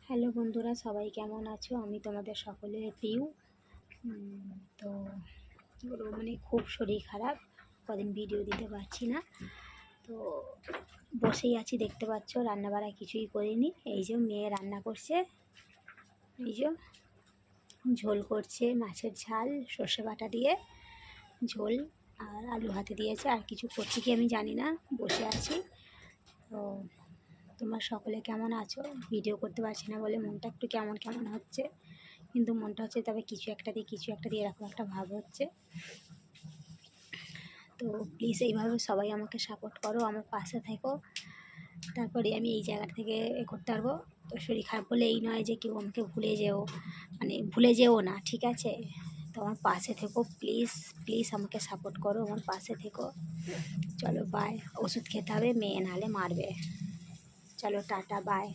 Hello বন্ধুরা, সবাই কেমন আছো? আমি তোমাদের সকলের প্রিয়। তো কী বলবো, খুব শরীর খারাপ, কদিন ভিডিও দিতে পারছি না। তো বসেই আছি, দেখতে পাচ্ছ, রান্নাবাড়া কিছুই করিনি। এই যে মেয়ে রান্না করছে, এই যে ঝোল করছে, মাছের ঝাল সর্ষে বাটা দিয়ে ঝোল, আর আলু হাতে দিয়েছে। আর কিছু করছি কি আমি জানি না, বসে আছি। তো তোমরা সকলে কেমন আছো? ভিডিও করতে পারছি না বলে মনটা একটু কেমন কেমন হচ্ছে, কিন্তু মনটা হচ্ছে তবে কিছু একটা দিয়ে এরকম একটা ভাব হচ্ছে। তো প্লিজ এইভাবে সবাই আমাকে সাপোর্ট করো, আমার পাশে থেকো, তারপরে আমি এই জায়গা থেকে করতে পারবো। তো শরীর খারাপ বলে এই নয় যে কেউ আমাকে ভুলে যেও না, ঠিক আছে? তো আমার পাশে থেকো, প্লিজ প্লিজ আমাকে সাপোর্ট করো, আমার পাশে থেকো। চলো বাই, ওষুধ খেতে হবে, মেয়ে নাহলে মারবে। চলো টাটা, বাই।